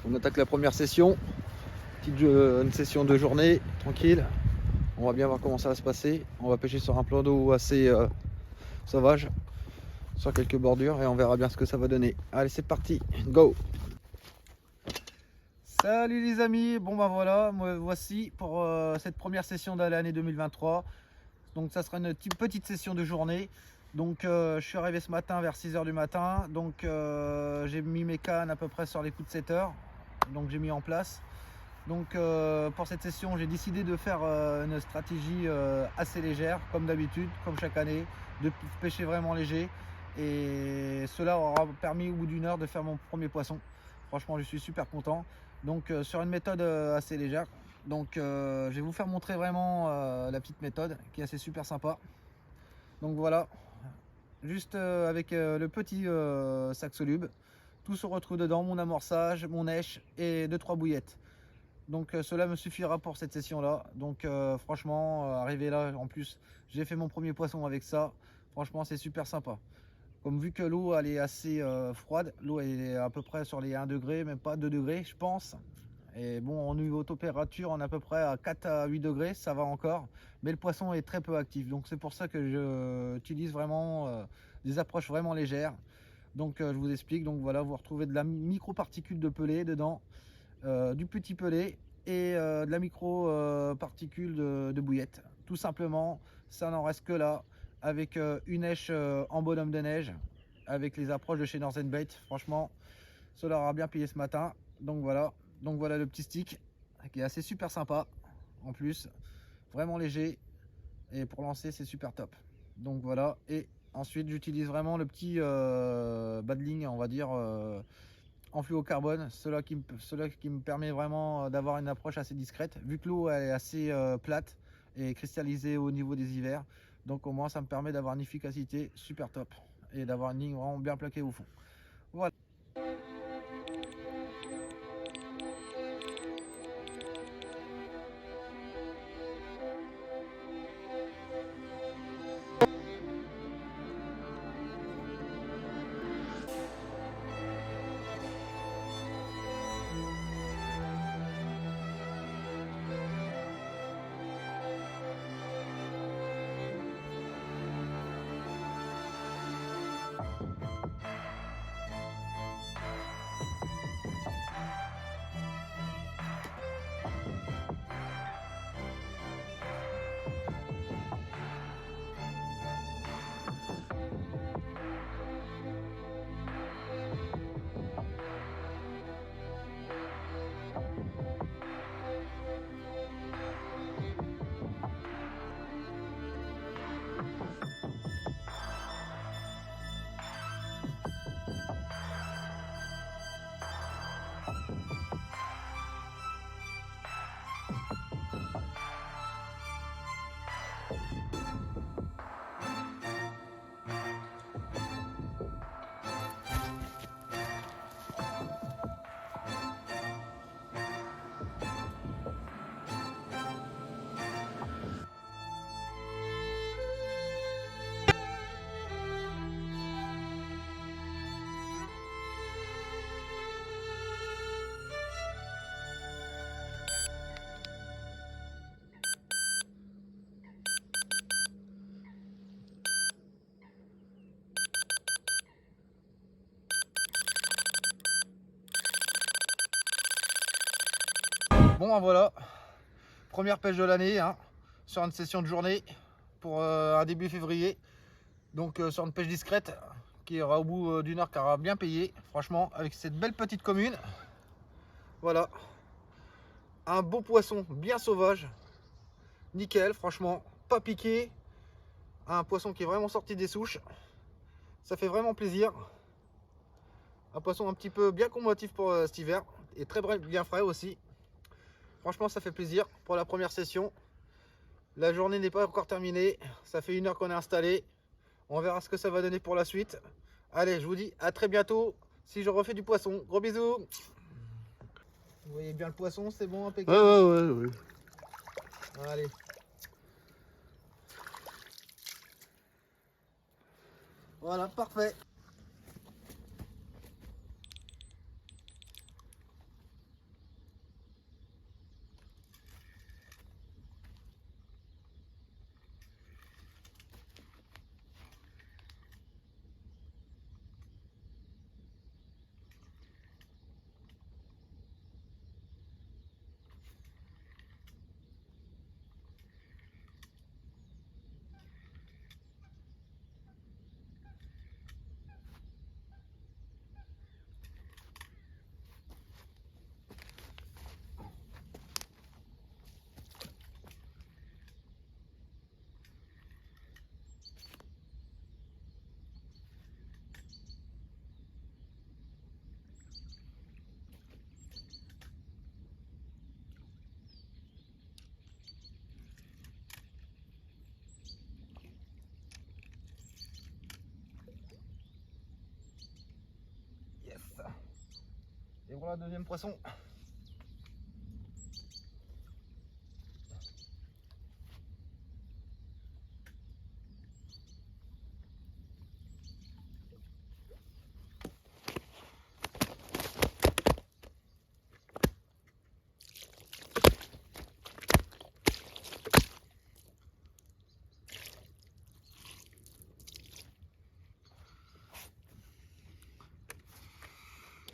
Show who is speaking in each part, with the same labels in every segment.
Speaker 1: On attaque la première session, une session de journée, tranquille. On va bien voir comment ça va se passer. On va pêcher sur un plan d'eau assez sauvage, sur quelques bordures, et on verra bien ce que ça va donner. Allez, c'est parti, go! Salut les amis, bon ben voilà, me voici pour cette première session de l'année 2023. Donc ça sera une petite session de journée. Donc je suis arrivé ce matin vers 6 h du matin. Donc j'ai mis mes cannes à peu près sur les coups de 7 h. Donc j'ai mis en place. Donc pour cette session, j'ai décidé de faire une stratégie assez légère, comme d'habitude, comme chaque année, de pêcher vraiment léger. Et cela aura permis au bout d'une heure de faire mon premier poisson. Franchement, je suis super content. Donc sur une méthode assez légère. Donc je vais vous faire montrer vraiment la petite méthode qui est assez super sympa. Donc voilà, juste avec le petit sac solube. Tout se retrouve dedans, mon amorçage, mon èche et 2-3 bouillettes. Donc cela me suffira pour cette session là. Donc franchement, arrivé là, en plus j'ai fait mon premier poisson avec ça. Franchement, c'est super sympa. Comme vu que l'eau elle est assez froide, l'eau est à peu près sur les 1 degré, même pas 2 degrés je pense. Et bon, au niveau température, on est à peu près à 4 à 8 degrés, ça va encore. Mais le poisson est très peu actif. Donc c'est pour ça que j'utilise vraiment des approches vraiment légères. Donc je vous explique. Donc voilà, vous retrouvez de la micro-particule de pelée dedans, du petit pelé et de la micro-particule de bouillette. Tout simplement, ça n'en reste que là. Avec une èche en bonhomme de neige, avec les approches de chez Northern Bait. Franchement, cela aura bien payé ce matin. Donc voilà le petit stick qui est assez super sympa en plus, vraiment léger, et pour lancer c'est super top. Donc voilà, et ensuite j'utilise vraiment le petit badling, on va dire en fluocarbone, cela qui me permet vraiment d'avoir une approche assez discrète vu que l'eau est assez plate et cristallisée au niveau des hivers. Donc au moins ça me permet d'avoir une efficacité super top et d'avoir une ligne vraiment bien plaquée au fond. Voilà. Bon ben voilà, première pêche de l'année hein, sur une session de journée pour un début février. Donc sur une pêche discrète qui aura au bout d'une heure qui aura bien payé, franchement, avec cette belle petite commune. Voilà, un beau poisson bien sauvage, nickel, franchement, pas piqué, un poisson qui est vraiment sorti des souches, ça fait vraiment plaisir. Un poisson un petit peu bien combatif pour cet hiver et très bien frais aussi. Franchement, ça fait plaisir pour la première session. La journée n'est pas encore terminée, ça fait 1 heure qu'on est installé. On verra ce que ça va donner pour la suite. Allez, je vous dis à très bientôt si je refais du poisson. Gros bisous. Vous voyez bien le poisson, c'est bon, impeccable.
Speaker 2: Ouais.
Speaker 1: Allez. Voilà, parfait. pour la deuxième poisson.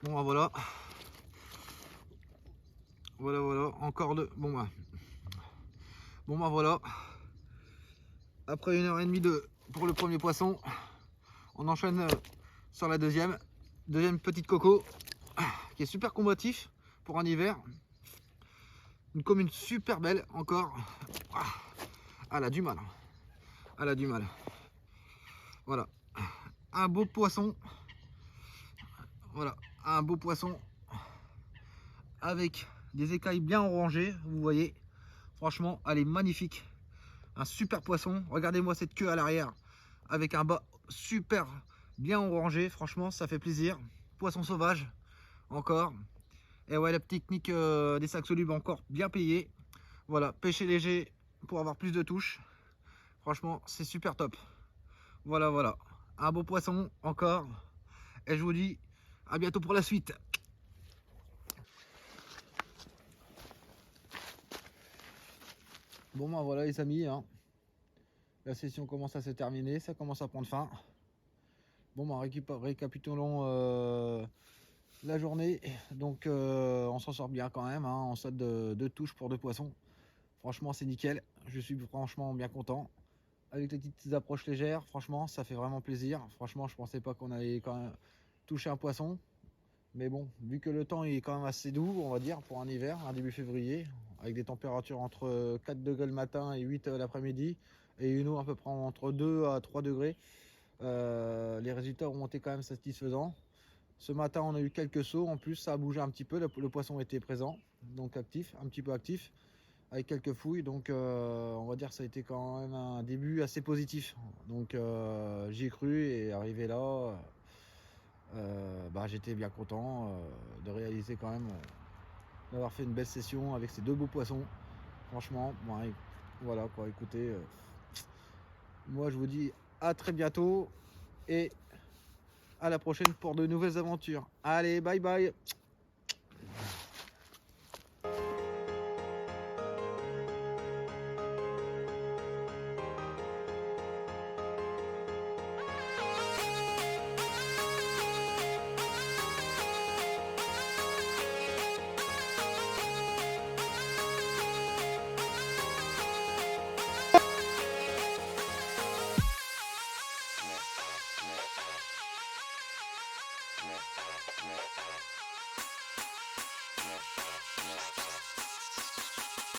Speaker 1: Bon bah voilà. Voilà, encore deux. Bon bah voilà. Après 1h30 pour le premier poisson, on enchaîne sur la deuxième. Deuxième petite coco qui est super combatif pour un hiver. Une commune super belle encore. Elle a du mal. Elle a du mal. Voilà. Un beau poisson. Voilà. Un beau poisson avec des écailles bien orangées. Vous voyez. Franchement, elle est magnifique. Un super poisson. Regardez-moi cette queue à l'arrière. Avec un bas super bien orangé. Franchement, ça fait plaisir. Poisson sauvage. Encore. Et ouais, la technique des sacs solubles encore bien payée. Voilà, pêcher léger pour avoir plus de touches. Franchement, c'est super top. Voilà. Un beau poisson encore. Et je vous dis à bientôt pour la suite. Bon ben voilà les amis, hein. La session commence à se terminer, ça commence à prendre fin. Bon ben récapitulons la journée. Donc on s'en sort bien quand même, hein. On saute de 2 touches pour 2 poissons. Franchement c'est nickel, je suis franchement bien content. Avec les petites approches légères, franchement ça fait vraiment plaisir. Franchement je pensais pas qu'on allait quand même toucher un poisson. Mais bon, vu que le temps est quand même assez doux, on va dire, pour un hiver, un début février, avec des températures entre 4 degrés le matin et 8 l'après-midi, et une eau à peu près entre 2 à 3 degrés, les résultats ont été quand même satisfaisants. Ce matin, on a eu quelques sauts, en plus ça a bougé un petit peu, le poisson était présent, donc actif, un petit peu actif, avec quelques fouilles, donc on va dire que ça a été quand même un début assez positif. Donc j'y ai cru et arrivé là... j'étais bien content de réaliser quand même, d'avoir fait une belle session avec ces 2 beaux poissons. Franchement, voilà quoi, écoutez, moi je vous dis à très bientôt et à la prochaine pour de nouvelles aventures. Allez, bye bye.